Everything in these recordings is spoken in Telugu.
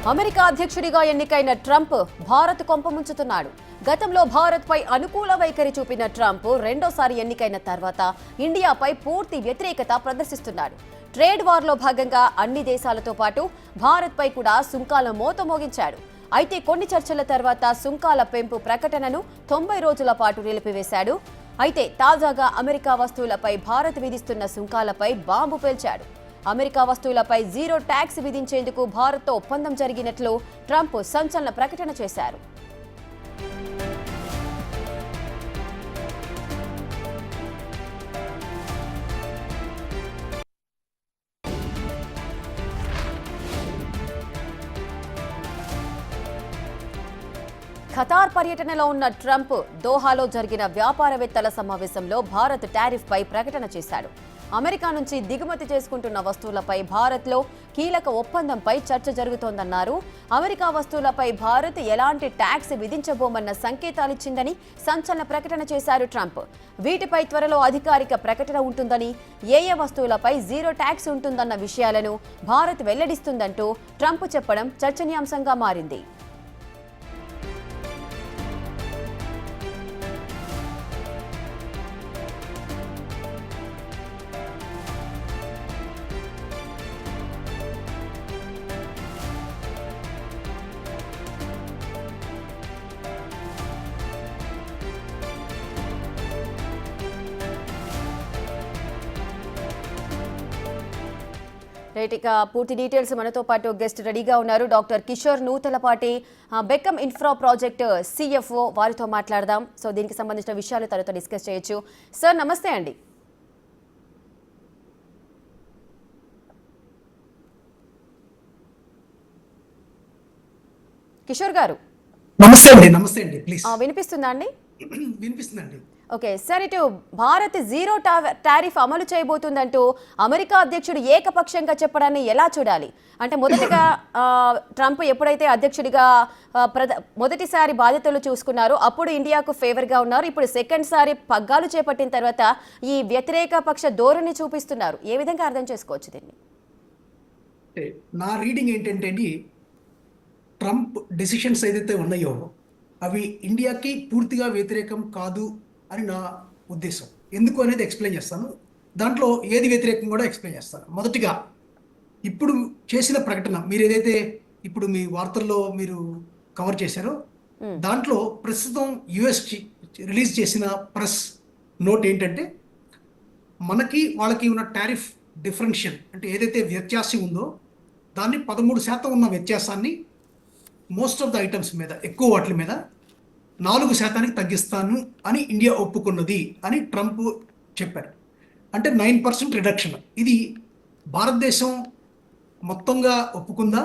అమెరికా అధ్యక్షుడిగా ఎన్నికైన ట్రంప్ భారత్ కొంపముంచుతున్నాడు. గతంలో భారత్పై అనుకూల వైఖరి చూపిన ట్రంప్ రెండోసారి ఎన్నికైన తర్వాత ఇండియాపై పూర్తి వ్యతిరేకత ప్రదర్శిస్తున్నాడు. ట్రేడ్ వార్లో భాగంగా అన్ని దేశాలతో పాటు భారత్పై కూడా సుంకాల మోత మోగించాడు. అయితే కొన్ని చర్చల తర్వాత సుంకాల పెంపు ప్రకటనను 90 రోజుల పాటు నిలిపివేశాడు. అయితే తాజాగా అమెరికా వస్తువులపై భారత్ విధిస్తున్న సుంకాలపై బాంబు పేల్చాడు. అమెరికా వస్తువులపై జీరో ట్యాక్స్ విధించేందుకు భారత్తో ఒప్పందం జరిగినట్లు ట్రంప్ సంచలన ప్రకటన చేశారు. ఖతార్ పర్యటనలో ఉన్న ట్రంప్ దోహాలో జరిగిన వ్యాపారవేత్తల సమావేశంలో భారత్ టారిఫ్ పై ప్రకటన చేశాడు. అమెరికా నుంచి దిగుమతి చేసుకుంటున్న వస్తువులపై భారత్లో కీలక ఒప్పందంపై చర్చ జరుగుతోందన్నారు. అమెరికా వస్తువులపై భారత్ ఎలాంటి ట్యాక్స్ విధించబోమన్న సంకేతాలిచ్చిందని సంచలన ప్రకటన చేశారు ట్రంప్. వీటిపై త్వరలో అధికారిక ప్రకటన ఉంటుందని, ఏ వస్తువులపై జీరో ట్యాక్స్ ఉంటుందన్న విషయాలను భారత్ వెల్లడిస్తుందంటూ ట్రంప్ చెప్పడం చర్చనీయాంశంగా మారింది. రైట్, ఇక పూర్తి డీటెయిల్స్ మనతో పాటు గెస్ట్ రెడీగా ఉన్నారు. Doctor Kishore Nuthalapati, Beckham infra project CFO, వారితో మాట్లాడదాం. సో దీనికి సంబంధించిన విషయాలు తనతో డిస్కస్ చేయొచ్చు. సార్ నమస్తే అండి. కిషోర్ గారు నమస్తే అండి ప్లీజ్. వినిపిస్తుందా అండి? వినిపిస్తుందండి. ఓకే సార్, ఇటు భారత్ జీరో టారిఫ్ అమలు చేయబోతుందంటూ అమెరికా అధ్యక్షుడు ఏకపక్షంగా చెప్పడాన్ని ఎలా చూడాలి? అంటే మొదటిగా ట్రంప్ ఎప్పుడైతే అధ్యక్షుడిగా మొదటిసారి బాధ్యతలు చూసుకున్నారో అప్పుడు ఇండియాకు ఫేవర్గా ఉన్నారు. ఇప్పుడు సెకండ్ సారి పగ్గాలు చేపట్టిన తర్వాత ఈ వ్యతిరేక పక్ష ధోరణి చూపిస్తున్నారు. ఏ విధంగా అర్థం చేసుకోవచ్చు దీన్ని? నా రీడింగ్ ఏంటంటే ట్రంప్ డెసిషన్స్ ఏదైతే ఉన్నాయో అవి ఇండియాకి పూర్తిగా వ్యతిరేకం కాదు అని నా ఉద్దేశం. ఎందుకు అనేది ఎక్స్ప్లెయిన్ చేస్తాను. దాంట్లో ఏది వ్యతిరేకం కూడా ఎక్స్ప్లెయిన్ చేస్తాను. మొదటిగా ఇప్పుడు చేసిన ప్రకటన మీరు ఏదైతే ఇప్పుడు మీ వార్తల్లో మీరు కవర్ చేశారో దాంట్లో ప్రస్తుతం యుఎస్ రిలీజ్ చేసిన ప్రెస్ నోట్ ఏంటంటే మనకి వాళ్ళకి ఉన్న టారిఫ్ డిఫరెన్షియల్ అంటే ఏదైతే వ్యత్యాసం ఉందో దాన్ని 13% ఉన్న వ్యత్యాసాన్ని మోస్ట్ ఆఫ్ ద ఐటమ్స్ మీద ఎక్కువ వాటి మీద 4% తగ్గిస్తాను అని ఇండియా ఒప్పుకున్నది అని ట్రంప్ చెప్పారు. అంటే 9% రిడక్షన్. ఇది భారతదేశం మొత్తంగా ఒప్పుకుందా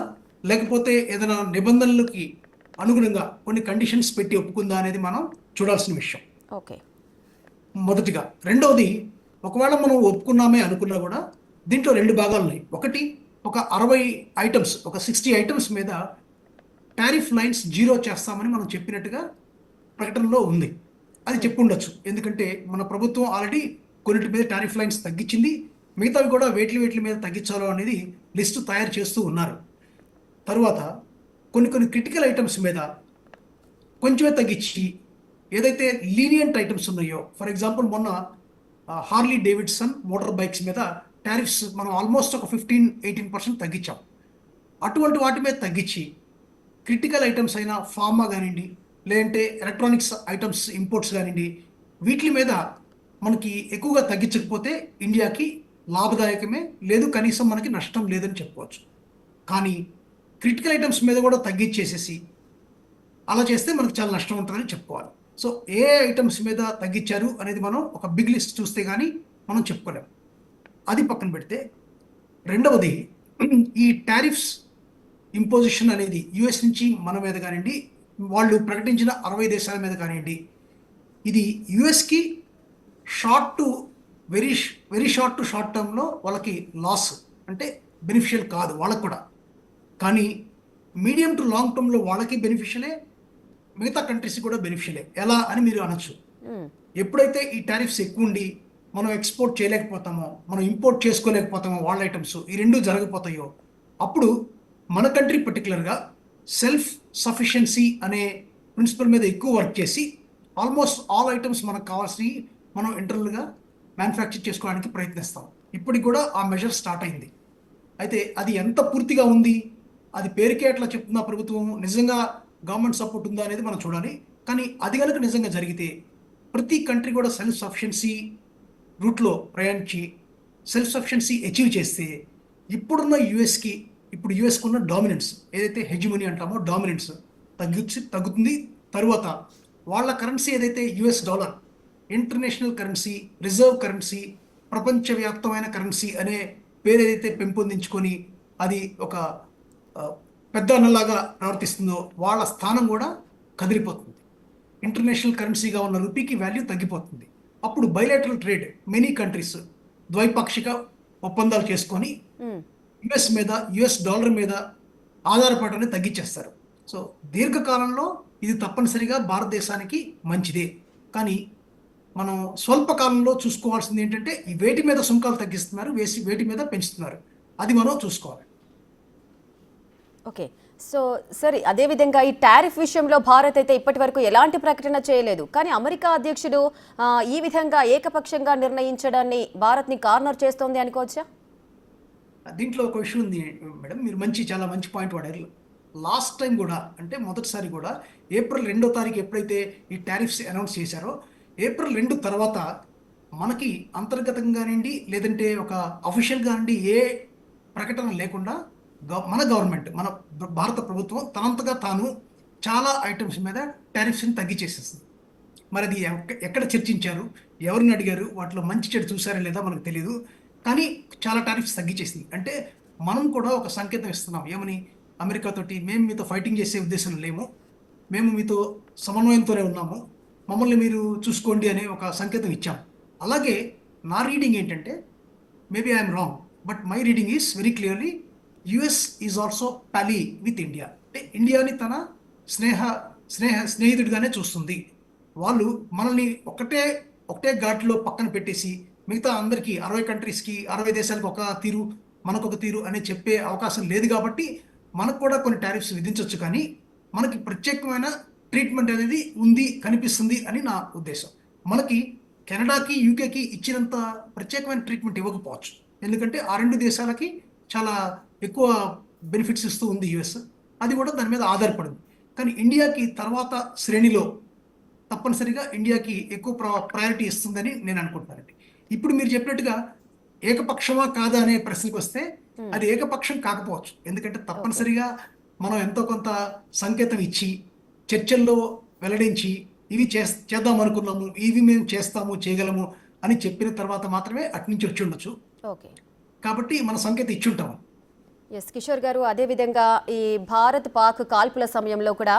లేకపోతే ఏదైనా నిబంధనలకి అనుగుణంగా కొన్ని కండిషన్స్ పెట్టి ఒప్పుకుందా అనేది మనం చూడాల్సిన విషయం. ఓకే, మొదటిగా. రెండవది, ఒకవేళ మనం ఒప్పుకున్నామే అనుకున్నా కూడా దీంట్లో 2 భాగాలు ఉన్నాయి. ఒకటి, ఒక 60 ఐటమ్స్, ఒక 60 ఐటమ్స్ మీద టారిఫ్ లైన్స్ జీరో చేస్తామని మనం చెప్పినట్టుగా ప్రకటనలో ఉంది. అది చెప్పి ఉండొచ్చు, ఎందుకంటే మన ప్రభుత్వం ఆల్రెడీ కొన్నిటి మీద టారిఫ్ లైన్స్ తగ్గించింది. మిగతావి కూడా వేట్ల మీద తగ్గించాలో అనేది లిస్టు తయారు చేస్తూ ఉన్నారు. తరువాత కొన్ని క్రిటికల్ ఐటమ్స్ మీద కొంచెమే తగ్గించి ఏదైతే లీనియంట్ ఐటమ్స్ ఉన్నాయో, ఫర్ ఎగ్జాంపుల్ మొన్న హార్లీ డేవిడ్సన్ మోటార్ బైక్స్ మీద టారిఫ్స్ మనం ఆల్మోస్ట్ ఒక 15-18% తగ్గించాం. అటువంటి వాటి మీద తగ్గించి క్రిటికల్ ఐటమ్స్ అయినా ఫార్మా కానివ్వండి, లేదంటే ఎలక్ట్రానిక్స్ ఐటమ్స్ ఇంపోర్ట్స్ కానివ్వండి, వీటి మీద మనకి ఎక్కువగా తగ్గించకపోతే ఇండియాకి లాభదాయకమే, లేదు కనీసం మనకి నష్టం లేదని చెప్పుకోవచ్చు. కానీ క్రిటికల్ ఐటమ్స్ మీద కూడా తగ్గించేసేసి అలా చేస్తే మనకు చాలా నష్టం ఉంటుందని చెప్పుకోవాలి. సో ఏ ఐటమ్స్ మీద తగ్గించారు అనేది మనం ఒక బిగ్ లిస్ట్ చూస్తే కానీ మనం చెప్పుకోలేము. అది పక్కన పెడితే, రెండవది, ఈ టారిఫ్స్ ఇంపోజిషన్ అనేది యుఎస్ నుంచి మన మీద కానివ్వండి, వాళ్ళు ప్రకటించిన 60 దేశాల మీద కానివ్వండి, ఇది యుఎస్కి వెరీ షార్ట్ టు షార్ట్ టర్మ్లో వాళ్ళకి లాస్, అంటే బెనిఫిషియల్ కాదు వాళ్ళకు కూడా. కానీ మీడియం టు లాంగ్ టర్మ్లో వాళ్ళకి బెనిఫిషియలే, మిగతా కంట్రీస్ కూడా బెనిఫిషియలే. ఎలా అని మీరు అనొచ్చు. ఎప్పుడైతే ఈ టారిఫ్స్ ఎక్కువ ఉండి మనం ఎక్స్పోర్ట్ చేయలేకపోతామో, మనం ఇంపోర్ట్ చేసుకోలేకపోతామో వాళ్ళ ఐటమ్స్, ఈ 2 జరగకపోతాయో, అప్పుడు మన కంట్రీ పర్టికులర్గా సెల్ఫ్ సఫిషియన్సీ అనే ప్రిన్సిపల్ మీద ఎక్కువ వర్క్ చేసి ఆల్మోస్ట్ ఆల్ ఐటమ్స్ మనకు కావాల్సినవి మనం ఇంటర్నల్గా మ్యానుఫ్యాక్చర్ చేసుకోవడానికి ప్రయత్నిస్తాం. ఇప్పటికి కూడా ఆ మెజర్ స్టార్ట్ అయింది. అయితే అది ఎంత పూర్తిగా ఉంది, అది పేరుకే అట్లా చెప్తున్న ప్రభుత్వం, నిజంగా గవర్నమెంట్ సపోర్ట్ ఉందా అనేది మనం చూడాలి. కానీ అది కనుక నిజంగా జరిగితే ప్రతి కంట్రీ కూడా సెల్ఫ్ సఫిషియన్సీ రూట్లో ప్రయాణించి సెల్ఫ్ సఫిషియన్సీ అచీవ్ చేస్తే ఇప్పుడున్న యుఎస్కి, ఇప్పుడు యుఎస్కి ఉన్న డామినెన్స్ ఏదైతే హెజిమనీ అంటామో డామినెన్స్ తగ్గుతుంది. తరువాత వాళ్ళ కరెన్సీ ఏదైతే US dollar international currency, reserve currency, ప్రపంచవ్యాప్తమైన కరెన్సీ అనే పేరు ఏదైతే పెంపొందించుకొని అది ఒక ఆ, పెద్ద అన్నలాగా ప్రవర్తిస్తుందో వాళ్ళ స్థానం కూడా కదిలిపోతుంది. ఇంటర్నేషనల్ కరెన్సీగా ఉన్న రూపీకి వాల్యూ తగ్గిపోతుంది. అప్పుడు బైలాటరల్ ట్రేడ్ మెనీ కంట్రీస్ ద్వైపాక్షిక ఒప్పందాలు చేసుకొని యుఎస్ మీద, యుఎస్ డాలర్ మీద ఆధారపడటాన్ని తగ్గించేస్తారు. సో దీర్ఘకాలంలో ఇది తప్పనిసరిగా భారతదేశానికి మంచిదే. కానీ మనం స్వల్పకాలంలో చూసుకోవాల్సింది ఏంటంటే ఈ వేటి మీద సుంకాలు తగ్గిస్తున్నారు, వేటి మీద పెంచుతున్నారు, అది మనం చూసుకోవాలి. ఓకే. సో సరే, అదేవిధంగా ఈ టారిఫ్ విషయంలో భారత్ అయితే ఇప్పటి వరకు ఎలాంటి ప్రకటన చేయలేదు. కానీ అమెరికా అధ్యక్షుడు ఈ విధంగా ఏకపక్షంగా నిర్ణయించడాన్ని భారత్ని కార్నర్ చేస్తోంది అనుకోవచ్చా? దీంట్లో ఒక విషయం ఉంది మేడం, మీరు చాలా మంచి పాయింట్ వాడారు. లాస్ట్ టైం కూడా, అంటే మొదటిసారి కూడా ఏప్రిల్ 2వ తారీఖు ఎప్పుడైతే ఈ టారిఫ్స్ అనౌన్స్ చేశారో, ఏప్రిల్ 2 తర్వాత మనకి అంతర్గతంగానండి లేదంటే ఒక అఫీషియల్గా అండి ఏ ప్రకటన లేకుండా మన గవర్నమెంట్, మన భారత ప్రభుత్వం తనంతగా తాను చాలా ఐటమ్స్ మీద టారిఫ్స్ని తగ్గించేసేస్తుంది. మరి అది ఎక్కడ చర్చించారు, ఎవరిని అడిగారు, వాటిలో మంచి చెడు చూసారా లేదా మనకు తెలియదు. కానీ చాలా టారిఫ్స్ తగ్గించేసింది. అంటే మనం కూడా ఒక సంకేతం ఇస్తున్నాం. ఏమని? అమెరికాతోటి మేము మీతో ఫైటింగ్ చేసే ఉద్దేశం లేము, మేము మీతో సమన్వయంతోనే ఉన్నాము, మమ్మల్ని మీరు చూసుకోండి అనే ఒక సంకేతం ఇచ్చాం. అలాగే నా రీడింగ్ ఏంటంటే, maybe I'm wrong, but my reading is very clearly US is also pally with India. అంటే ఇండియాని తన స్నేహితుడిగానే చూస్తుంది. వాళ్ళు మనల్ని ఒకటే ఘాట్లో పక్కన పెట్టేసి మిగతా అందరికీ 60 కంట్రీస్కి 60 దేశాలకు ఒక తీరు, మనకొక తీరు అని చెప్పే అవకాశం లేదు. కాబట్టి మనకు కూడా కొన్ని టారిఫ్స్ విధించవచ్చు, కానీ మనకి ప్రత్యేకమైన ట్రీట్మెంట్ అనేది ఉంది, కనిపిస్తుంది అని నా ఉద్దేశం. మనకి కెనడాకి, యూకేకి ఇచ్చినంత ప్రత్యేకమైన ట్రీట్మెంట్ ఇవ్వకపోవచ్చు. ఎందుకంటే ఆ 2 దేశాలకి చాలా ఎక్కువ బెనిఫిట్స్ ఇస్తూ ఉంది యుఎస్. అది కూడా దాని మీద ఆధారపడింది. కానీ ఇండియాకి తర్వాత శ్రేణిలో తప్పనిసరిగా ఇండియాకి ఎక్కువ ప్రయారిటీ ఇస్తుందని నేను అనుకుంటున్నానండి. ఇప్పుడు మీరు చెప్పినట్టుగా ఏకపక్షమా కాదా అనే ప్రశ్నకు వస్తే అది ఏకపక్షం కాకపోవచ్చు. ఎందుకంటే తప్పనిసరిగా మనం ఎంతో కొంత సంకేతం ఇచ్చి చర్చల్లో వెల్లడించి ఇవి చేద్దాం అనుకున్నాము, ఇవి మేము చేస్తాము, చేయగలము అని చెప్పిన తర్వాత మాత్రమే అటు నుంచి వచ్చి ఉండొచ్చు. ఓకే. కాబట్టి మన సంకేతం ఇచ్చి ఉంటాము. ఎస్ కిషోర్ గారు, అదేవిధంగా ఈ భారత్ పాక్ కాల్పుల సమయంలో కూడా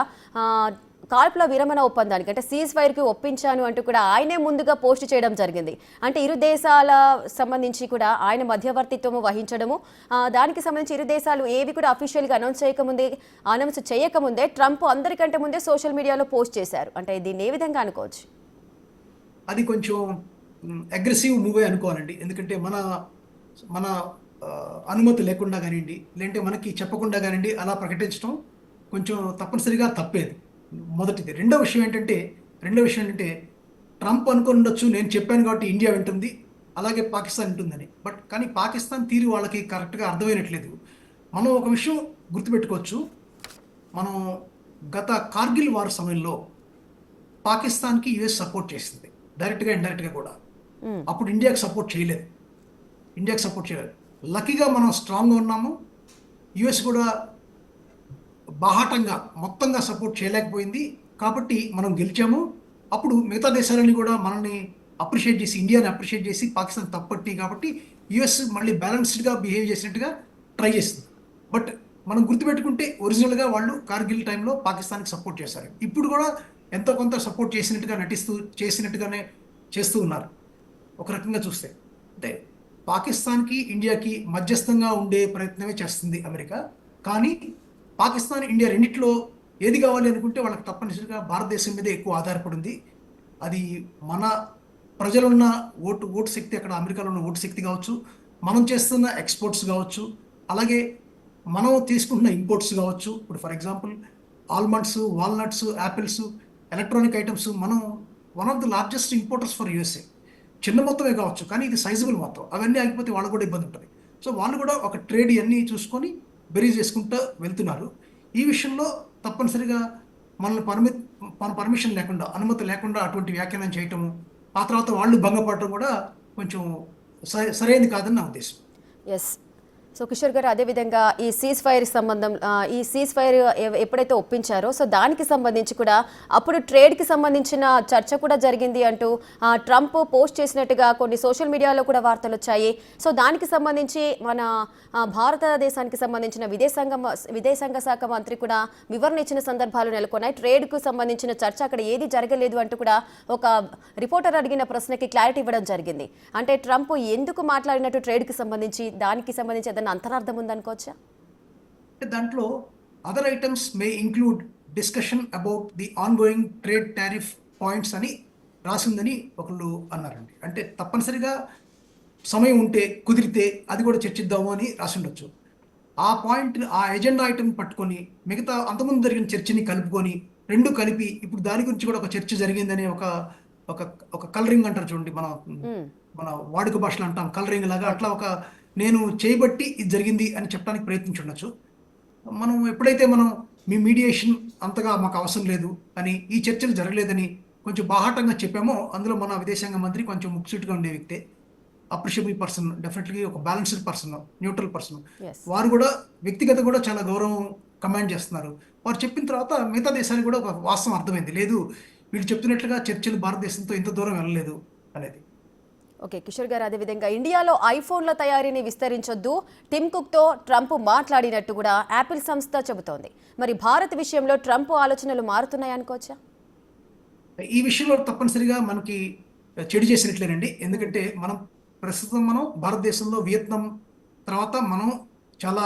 కాల్పుల విరమణ ఒప్పందానికి అంటే సీజ్ ఫైర్కి ఒప్పించాను అంటూ కూడా ఆయనే ముందుగా పోస్ట్ చేయడం జరిగింది. అంటే ఇరు దేశాల సంబంధించి కూడా ఆయన మధ్యవర్తిత్వం వహించడము, దానికి సంబంధించి ఇరు దేశాలు ఏవి కూడా అఫీషియల్గా అనౌన్స్ చేయకముందే ట్రంప్ అందరికంటే ముందే సోషల్ మీడియాలో పోస్ట్ చేశారు. అంటే దీన్ని ఏ విధంగా అనుకోవచ్చు? అది కొంచెం అగ్రెసివ్ మూవే అనుకోవాలండి. ఎందుకంటే మన అనుమతి లేకుండా కానివ్వండి, లేదంటే మనకి చెప్పకుండా కానివ్వండి అలా ప్రకటించడం కొంచెం తప్పనిసరిగా తప్పేది, మొదటిది. రెండో విషయం ఏంటంటే ట్రంప్ అనుకుని ఉండొచ్చు, నేను చెప్పాను కాబట్టి ఇండియా వింటుంది, అలాగే పాకిస్తాన్ వింటుందని. కానీ పాకిస్తాన్ తీరు వాళ్ళకి కరెక్ట్గా అర్థమైనట్లేదు. మనం ఒక విషయం గుర్తుపెట్టుకోవచ్చు, మనం గత కార్గిల్ వార్ సమయంలో పాకిస్తాన్కి యుఎస్ సపోర్ట్ చేసింది, డైరెక్ట్గా ఇండైరెక్ట్గా కూడా. అప్పుడు ఇండియాకి సపోర్ట్ చేయలేదు. లక్కీగా మనం స్ట్రాంగ్గా ఉన్నాము. యుఎస్ కూడా బాహాటంగా మొత్తంగా సపోర్ట్ చేయలేకపోయింది, కాబట్టి మనం గెలిచాము. అప్పుడు మిగతా దేశాలని కూడా మనల్ని అప్రిషియేట్ చేసి, ఇండియాని అప్రిషియేట్ చేసి పాకిస్తాన్ తప్పట్టి, కాబట్టి యుఎస్ మళ్ళీ బ్యాలెన్స్డ్గా బిహేవ్ చేసినట్టుగా ట్రై చేసింది. బట్ మనం గుర్తుపెట్టుకుంటే ఒరిజినల్గా వాళ్ళు కార్గిల్ టైంలో పాకిస్తాన్కి సపోర్ట్ చేశారు. ఇప్పుడు కూడా ఎంతో కొంత సపోర్ట్ చేసినట్టుగానే చేస్తూ ఉన్నారు. ఒక రకంగా చూస్తే అంటే పాకిస్తాన్కి ఇండియాకి మధ్యస్థంగా ఉండే ప్రయత్నమే చేస్తుంది అమెరికా. కానీ పాకిస్తాన్, ఇండియా రెండిట్లో ఏది కావాలి అనుకుంటే వాళ్ళకి తప్పనిసరిగా భారతదేశం మీదే ఎక్కువ ఆధారపడింది. అది మన ప్రజలున్న ఓటు శక్తి, అక్కడ అమెరికాలో ఉన్న ఓటు శక్తి కావచ్చు, మనం చేస్తున్న ఎక్స్పోర్ట్స్ కావచ్చు, అలాగే మనం తీసుకుంటున్న ఇంపోర్ట్స్ కావచ్చు, ఇప్పుడు for example almonds, walnuts, apples, electronic items, మనం one of the largest importers for USA. చిన్న మొత్తమే కావచ్చు కానీ ఇది సైజబుల్ మొత్తం. అవన్నీ ఆగిపోతే వాళ్ళు కూడా ఇబ్బంది ఉంటుంది. సో వాళ్ళు కూడా ఒక ట్రేడ్ ఇవన్నీ చూసుకొని బెరీజ్ చేసుకుంటూ వెళ్తున్నారు. ఈ విషయంలో తప్పనిసరిగా మనల్ని మన పర్మిషన్ లేకుండా, అనుమతి లేకుండా అటువంటి వ్యాఖ్యానం చేయటము, ఆ తర్వాత వాళ్ళు భంగపడటం కూడా కొంచెం సరైనది కాదని నా ఉద్దేశం. ఎస్. సో కిషోర్ గారు, అదేవిధంగా ఈ సీజ్ ఫైర్ సంబంధం, ఈ సీజ్ ఫైర్ ఎప్పుడైతే ఒప్పించారో సో దానికి సంబంధించి కూడా అప్పుడు ట్రేడ్కి సంబంధించిన చర్చ కూడా జరిగింది అంటూ ట్రంప్ పోస్ట్ చేసినట్టుగా కొన్ని సోషల్ మీడియాలో కూడా వార్తలు వచ్చాయి. సో దానికి సంబంధించి మన భారతదేశానికి సంబంధించిన విదేశాంగ శాఖ మంత్రి కూడా వివరణ ఇచ్చిన సందర్భాలు నెలకొన్నాయి. ట్రేడ్కు సంబంధించిన చర్చ అక్కడ ఏది జరగలేదు అంటూ కూడా ఒక రిపోర్టర్ అడిగిన ప్రశ్నకి క్లారిటీ ఇవ్వడం జరిగింది. అంటే ట్రంప్ ఎందుకు మాట్లాడినట్టు ట్రేడ్కి సంబంధించి, దానికి సంబంధించి ఏదైనా అంతరార్థం ఉందనుకోవచ్చా? దాంట్లో other items May include discussion about the ongoing trade tariff points అని రాసిందని ఒకళ్ళు అన్నారండి. అంటే తప్పనిసరిగా సమయం ఉంటే, కుదిరితే అది కూడా చర్చిద్దాము అని రాసిండొచ్చు. ఆ పాయింట్, ఆ ఎజెండా ఐటమ్ పట్టుకొని మిగతా అంతకుముందు జరిగిన చర్చని కలుపుకొని రెండు కలిపి ఇప్పుడు దాని గురించి కూడా ఒక చర్చ జరిగిందని ఒక ఒక ఒక కలరింగ్ అంటారు చూడండి, మన వాడుక భాషలో అంటాం కలరింగ్ లాగా, అట్లా ఒక నేను చేయబట్టి ఇది జరిగింది అని చెప్పడానికి ప్రయత్నించుండొచ్చు. మనం ఎప్పుడైతే మీ మీడియేషన్ అంతగా మాకు అవసరం లేదు అని, ఈ చర్చలు జరగలేదని కొంచెం బాహాటంగా చెప్పామో, అందులో మన విదేశాంగ మంత్రి కొంచెం ముక్సుటిగా ఉండే వ్యక్తే, అప్రిషియబుల్ పర్సన్, డెఫినెట్లీ ఒక బ్యాలెన్స్డ్ పర్సన్, న్యూట్రల్ పర్సన్. వారు కూడా వ్యక్తిగత కూడా చాలా గౌరవం కమాండ్ చేస్తున్నారు. వారు చెప్పిన తర్వాత మిగతా దేశానికి కూడా ఒక వాస్తవం అర్థమైంది, లేదు వీళ్ళు చెప్తున్నట్లుగా చర్చలు భారతదేశంతో ఇంత దూరం వెళ్ళలేదు అనేది. ఓకే కిషోర్ గారు, అదేవిధంగా ఇండియాలో ఐఫోన్ల తయారీని విస్తరించొద్దు టిమ్ కుక్తో ట్రంప్ మాట్లాడినట్టు కూడా యాపిల్ సంస్థ చెబుతోంది. మరి భారత్ విషయంలో ట్రంప్ ఆలోచనలు మారుతున్నాయి అనుకోవచ్చా? ఈ విషయంలో తప్పనిసరిగా మనకి చెడు చేసినట్లేనండి. ఎందుకంటే ప్రస్తుతం భారతదేశంలో వియత్నాం తర్వాత మనం చాలా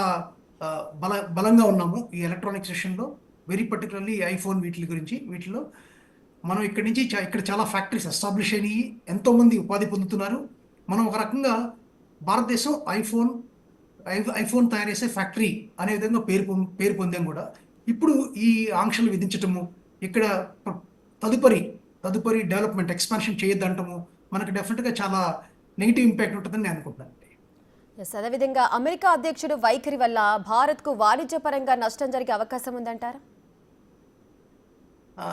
బలంగా ఉన్నాము ఈ ఎలక్ట్రానిక్ సెషన్లో, వెరీ పర్టికులర్లీ ఐఫోన్ వీటిలో మనం ఇక్కడ చాలా ఫ్యాక్టరీస్ ఎస్టాబ్లిష్ అయినాయి, ఎంతోమంది ఉపాధి పొందుతున్నారు. మనం ఒక రకంగా భారతదేశం ఐఫోన్ తయారు చేసే ఫ్యాక్టరీ అనే విధంగా పేరు పొందాం కూడా. ఇప్పుడు ఈ ఆంక్షలు విధించటము, ఇక్కడ తదుపరి డెవలప్మెంట్ ఎక్స్పాన్షన్ చేయొద్దంటము మనకు డెఫినెట్గా చాలా నెగిటివ్ ఇంపాక్ట్ ఉంటుందని నేను అనుకుంటున్నాను. అదేవిధంగా అమెరికా అధ్యక్షుడు వైఖరి వల్ల భారత్కు వాణిజ్యపరంగా నష్టం జరిగే అవకాశం ఉందంటారా?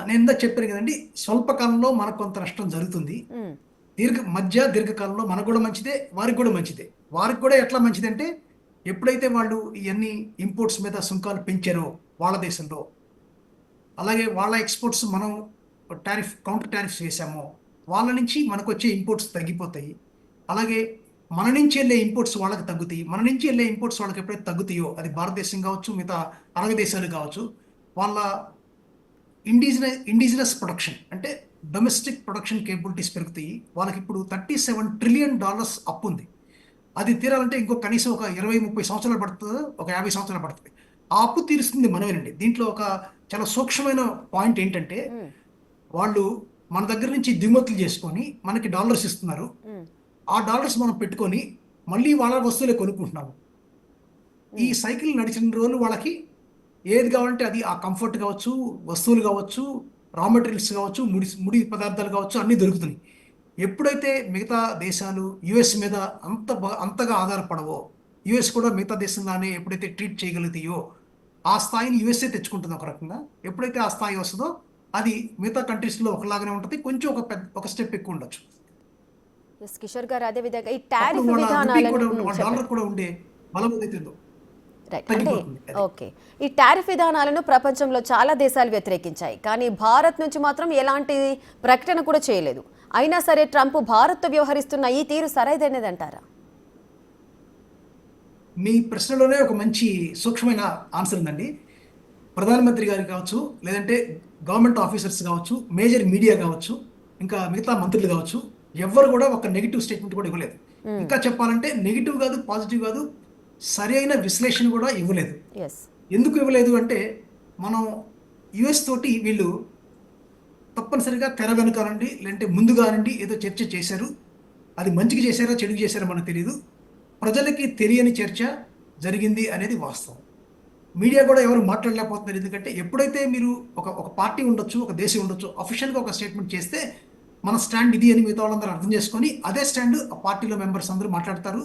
నేను ఇందా చెప్పాను కదండి, స్వల్పకాలంలో మనకు కొంత నష్టం జరుగుతుంది. దీర్ఘకాలంలో మనకు కూడా మంచిదే, వారికి కూడా మంచిదే. వారికి కూడా ఎట్లా మంచిదంటే, ఎప్పుడైతే వాళ్ళు ఇవన్నీ ఇంపోర్ట్స్ మీద సుంకాలు పెంచారో వాళ్ళ దేశంలో, అలాగే వాళ్ళ ఎక్స్పోర్ట్స్ మనం కౌంటర్ టారిఫ్స్ వేసామో, వాళ్ళ నుంచి మనకు వచ్చే ఇంపోర్ట్స్ తగ్గిపోతాయి. అలాగే మన నుంచి వెళ్ళే ఇంపోర్ట్స్ వాళ్ళకి తగ్గుతాయి. మన నుంచి వెళ్ళే ఇంపోర్ట్స్ వాళ్ళకి ఎప్పుడైతే తగ్గుతాయో, అది భారతదేశం కావచ్చు, మిగతా 60 దేశాలు కావచ్చు, వాళ్ళ ఇండిజినస్ ప్రొడక్షన్ అంటే డొమెస్టిక్ ప్రొడక్షన్ కేపబిలిటీస్ పెరుగుతాయి. వాళ్ళకి ఇప్పుడు $37 ట్రిలియన్ అప్పు ఉంది. అది తీరాలంటే కనీసం ఒక 20-30 సంవత్సరాలు పడుతుంది, ఒక 50 సంవత్సరాలు పడుతుంది. ఆ అప్పు తీరుస్తుంది మనమేనండి. దీంట్లో ఒక చాలా సూక్ష్మమైన పాయింట్ ఏంటంటే, వాళ్ళు మన దగ్గర నుంచి దిగుమతులు చేసుకొని మనకి డాలర్స్ ఇస్తున్నారు. ఆ డాలర్స్ మనం పెట్టుకొని మళ్ళీ వాళ్ళ వస్తువులే కొనుక్కుంటున్నాము. ఈ సైకిల్ నడిచిన రోజులు వాళ్ళకి ఏది కావాలంటే అది, ఆ కంఫర్ట్ కావచ్చు, వస్తువులు కావచ్చు, రా మెటీరియల్స్ కావచ్చు, ముడి పదార్థాలు కావచ్చు, అన్నీ దొరుకుతున్నాయి. ఎప్పుడైతే మిగతా దేశాలు యుఎస్ మీద అంతగా ఆధారపడవో, యుఎస్ కూడా మిగతా దేశంలానే ఎప్పుడైతే ట్రీట్ చేయగలుగుతాయో, ఆ స్థాయిని యుఎస్ఏ తెచ్చుకుంటుంది ఒక రకంగా. ఎప్పుడైతే ఆ స్థాయి వస్తుందో అది మిగతా కంట్రీస్లో ఒకలాగానే ఉంటుంది, కొంచెం ఒక స్టెప్ ఎక్కువ ఉండొచ్చు. కిషోర్ గారు, అదేవిధంగా ఈ టారిఫ్ డాలర్ కూడా ఉండే బలం ఏదైతుందో. అంటే ఓకే, ఈ టారిఫ్ విధానాలను ప్రపంచంలో చాలా దేశాలు వ్యతిరేకించాయి, కానీ భారత్ నుంచి మాత్రం ఎలాంటి ప్రకటన కూడా చేయలేదు. అయినా సరే ట్రంప్ భారత్తో వ్యవహరిస్తున్న ఈ తీరు సరైనది అంటారా? మీ ప్రశ్నలోనే ఒక మంచి సూక్ష్మమైన ఆన్సర్ ఉందండి. ప్రధానమంత్రి గారు కావచ్చు, లేదంటే గవర్నమెంట్ ఆఫీసర్స్ కావచ్చు, మేజర్ మీడియా కావచ్చు, ఇంకా మిగతా మంత్రులు కావచ్చు, ఎవ్వరు కూడా ఒక నెగిటివ్ స్టేట్మెంట్ కూడా ఇవ్వలేదు. ఇంకా చెప్పాలంటే నెగిటివ్ కాదు, పాజిటివ్ కాదు, సరైన విశ్లేషణ కూడా ఇవ్వలేదు. ఎందుకు ఇవ్వలేదు అంటే, మనం యుఎస్ తోటి వీళ్ళు తప్పనిసరిగా తెర వెనుకానండి, లేదంటే ముందుగానండి ఏదో చర్చ చేశారు. అది మంచికి చేశారా చెడుకు చేశారా మనకు తెలియదు. ప్రజలకి తెలియని చర్చ జరిగింది అనేది వాస్తవం. మీడియా కూడా ఎవరు మాట్లాడలేకపోతున్నారు. ఎందుకంటే ఎప్పుడైతే మీరు ఒక పార్టీ ఉండొచ్చు, ఒక దేశం ఉండొచ్చు, అఫీషియల్గా ఒక స్టేట్మెంట్ చేస్తే మన స్టాండ్ ఇది అని మిగతా వాళ్ళందరూ అర్థం చేసుకొని అదే స్టాండ్ ఆ పార్టీలో మెంబర్స్ అందరూ మాట్లాడతారు,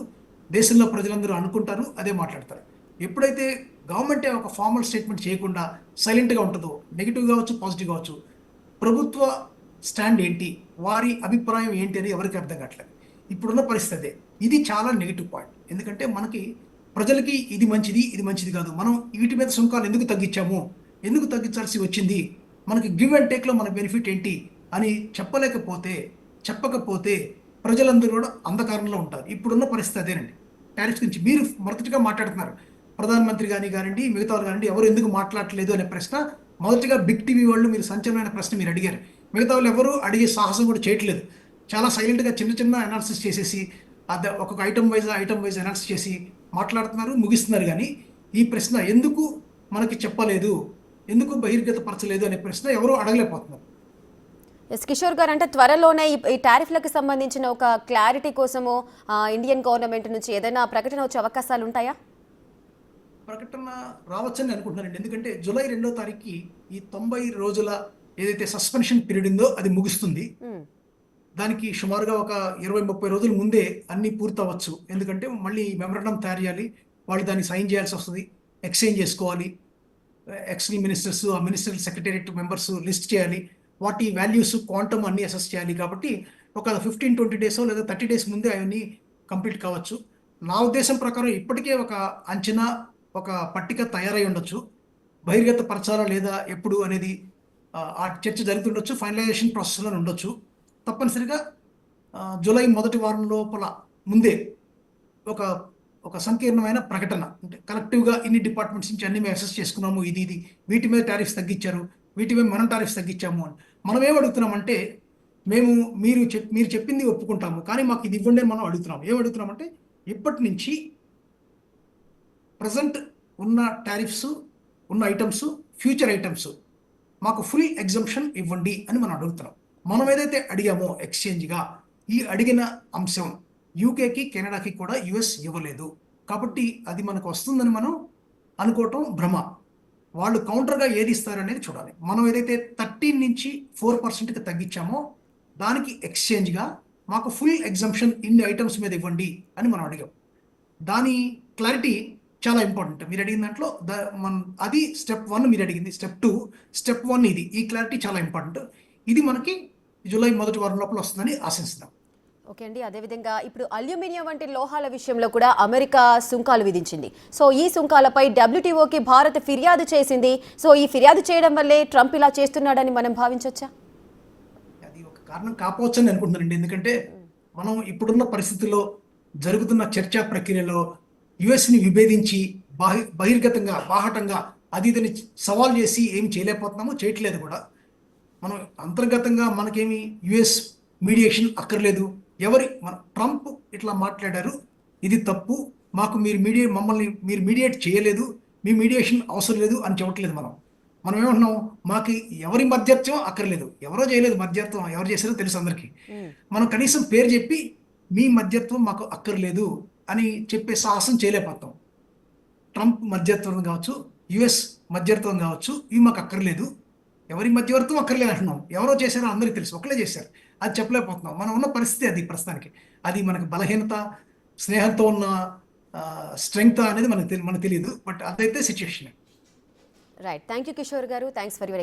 దేశంలో ప్రజలందరూ అనుకుంటారు, అదే మాట్లాడతారు. ఎప్పుడైతే గవర్నమెంటే ఒక ఫార్మల్ స్టేట్మెంట్ చేయకుండా సైలెంట్గా ఉంటుందో, నెగిటివ్ కావచ్చు, పాజిటివ్ కావచ్చు, ప్రభుత్వ స్టాండ్ ఏంటి, వారి అభిప్రాయం ఏంటి అని ఎవరికి అర్థం కావట్లేదు. ఇప్పుడున్న పరిస్థితి అదే. ఇది చాలా నెగిటివ్ పాయింట్. ఎందుకంటే మనకి ప్రజలకి ఇది మంచిది, ఇది మంచిది కాదు, మనం వీటి మీద సుంకాలు ఎందుకు తగ్గించాము, ఎందుకు తగ్గించాల్సి వచ్చింది, మనకి గివ్ అండ్ టేక్లో మన బెనిఫిట్ ఏంటి అని చెప్పకపోతే ప్రజలందరూ కూడా అంధకారంలో ఉంటారు. ఇప్పుడున్న పరిస్థితి అదేనండి. టారిఫ్స్ గురించి మీరు మొదటిగా మాట్లాడుతున్నారు, ప్రధానమంత్రి కానివ్వండి, మిగతా వాళ్ళు కానివ్వండి, ఎవరు ఎందుకు మాట్లాడట్లేదు అనే ప్రశ్న మొదటిగా బిగ్ టీవీ వాళ్ళు మీరు సంచలనమైన ప్రశ్న మీరు అడిగారు. మిగతా వాళ్ళు ఎవరు అడిగే సాహసం కూడా చేయట్లేదు. చాలా సైలెంట్గా చిన్న చిన్న అనాలిసిస్ చేసేసి అది ఒక్కొక్క ఐటమ్ వైజ్ అనాలిసిస్ చేసి మాట్లాడుతున్నారు, ముగిస్తున్నారు. కానీ ఈ ప్రశ్న ఎందుకు మనకి చెప్పలేదు, ఎందుకు బహిర్గతపరచలేదు అనే ప్రశ్న ఎవరు అడగలేకపోతున్నారు. ఎస్ కిషోర్ గారు, అంటే త్వరలోనే ఈ టారిఫ్లకు సంబంధించిన ఒక క్లారిటీ కోసము ఇండియన్ గవర్నమెంట్ నుంచి ఏదైనా ప్రకటన వచ్చే అవకాశాలు ఉంటాయా? ప్రకటన రావచ్చని అనుకుంటున్నానండి. ఎందుకంటే జూలై 2వ తారీఖుకి ఈ 90 రోజుల ఏదైతే సస్పెన్షన్ పీరియడ్ ఉందో అది ముగుస్తుంది. దానికి సుమారుగా ఒక 20-30 రోజుల ముందే అన్ని పూర్తవచ్చు. ఎందుకంటే మళ్ళీ మెమరాండం తయారు చేయాలి, వాళ్ళు దాన్ని సైన్ చేయాల్సి వస్తుంది, ఎక్స్చేంజ్ చేసుకోవాలి, ఎక్స్టర్నల్ మినిస్టర్స్, ఆ మినిస్టర్ సెక్రటేరియట్ మెంబర్స్ లిస్ట్ చేయాలి, వాటి వాల్యూస్ క్వాంటమ్ అన్ని అసెస్ చేయాలి. కాబట్టి ఒక 15-20 డేస్ లేదా 30 డేస్ ముందే అవన్నీ కంప్లీట్ కావచ్చు. నా ఉద్దేశం ప్రకారం ఇప్పటికే ఒక అంచనా, ఒక పట్టిక తయారై ఉండొచ్చు. బహిర్గత పరచాలా లేదా ఎప్పుడు అనేది ఆ చర్చ జరుగుతుండొచ్చు, ఫైనలైజేషన్ ప్రాసెస్లో ఉండొచ్చు. తప్పనిసరిగా జూలై మొదటి వారం లోపల ముందే ఒక ఒక సంకీర్ణమైన ప్రకటన, అంటే కలెక్టివ్గా ఇన్ని డిపార్ట్మెంట్స్ నుంచి అన్ని మేము అసెస్ చేసుకున్నాము, ఇది వీటి మీద టారిఫ్స్ తగ్గించారు, వీటి మీద మనం టారిఫ్స్ తగ్గించాము అని మనం ఏం అడుగుతున్నామంటే, మీరు చెప్పింది ఒప్పుకుంటాము, కానీ మాకు ఇది ఇవ్వండి అని మనం అడుగుతున్నాం. ఏం అడుగుతున్నామంటే, ఇప్పటి నుంచి ప్రజెంట్ ఉన్న టారిఫ్స్, ఉన్న ఐటమ్స్, ఫ్యూచర్ ఐటమ్స్ మాకు ఫుల్ ఎగ్జంప్షన్ ఇవ్వండి అని మనం అడుగుతున్నాం. మనం ఏదైతే అడిగామో ఎక్స్చేంజ్గా, ఈ అడిగిన అంశం యూకేకి, కెనడాకి కూడా యుఎస్ ఇవ్వలేదు. కాబట్టి అది మనకు వస్తుందని మనం అనుకోవటం భ్రమ. వాళ్ళు కౌంటర్గా ఏది ఇస్తారనేది చూడాలి. మనం ఏదైతే 13 నుంచి 4%కి తగ్గించామో దానికి ఎక్స్చేంజ్గా మాకు ఫుల్ ఎగ్జంప్షన్ ఇన్ని ఐటమ్స్ మీద ఇవ్వండి అని మనం అడిగాం. దాని క్లారిటీ చాలా ఇంపార్టెంట్. మీరు అడిగిన దాంట్లో అది స్టెప్ 1 మీరు అడిగింది, స్టెప్ 2, స్టెప్ 1 ఇది. ఈ క్లారిటీ చాలా ఇంపార్టెంట్. ఇది మనకి జూలై మొదటి వారం లోపల వస్తుందని ఆశిస్తున్నాం. ఓకే అండి, అదేవిధంగా ఇప్పుడు అల్యూమినియం వంటి లోహాల విషయంలో కూడా అమెరికా సుంకాలు విధించింది. సో ఈ సుంకాలపై WTOకి భారత్ ఫిర్యాదు చేసింది. సో ఈ ఫిర్యాదు చేయడం వల్లే ట్రంప్ ఇలా చేస్తున్నాడని మనం భావించవచ్చా? అది ఒక కారణం కాకపోవచ్చని అనుకుంటున్నానండి. ఎందుకంటే మనం ఇప్పుడున్న పరిస్థితుల్లో జరుగుతున్న చర్చా ప్రక్రియలో యుఎస్ని విభేదించి బహిర్గతంగా, బాహటంగా అది ఇదని సవాల్ చేసి ఏమి చేయలేకపోతున్నామో, చేయట్లేదు కూడా. మనం అంతర్గతంగా మనకేమి యుఎస్ మీడియేషన్ అక్కర్లేదు. మన ట్రంప్ ఇట్లా మాట్లాడారు, ఇది తప్పు, మాకు మమ్మల్ని మీరు మీడియేట్ చేయలేదు, మీ మీడియేషన్ అవసరం లేదు అని చెప్పట్లేదు. మనం ఏమంటున్నాం, మాకు ఎవరి మధ్యత్వం అక్కర్లేదు, ఎవరో చేయలేదు మధ్యత్వం, ఎవరు చేశారో తెలుసు అందరికీ. మనం కనీసం పేరు చెప్పి మీ మధ్యత్వం మాకు అక్కర్లేదు అని చెప్పే సాహసం చేయలేకపోతాం. ట్రంప్ మధ్యత్వం కావచ్చు, యుఎస్ మధ్యత్వం కావచ్చు, ఇవి మాకు అక్కర్లేదు, ఎవరి మధ్యవర్తం అక్కర్లేదు అంటున్నాం. ఎవరో చేశారో అందరికీ తెలుసు, ఒకళ్ళే చేశారు, అది చెప్పలేకపోతున్నాం. మనం ఉన్న పరిస్థితి అది ప్రస్తుతానికి. అది మనకి బలహీనత, స్నేహంతో ఉన్న స్ట్రెంగ్త్ అనేది మనకు తెలియదు. బట్ అదైతే situation. Right, thank you Kishore గారు, థ్యాంక్స్ ఫర్ యువర్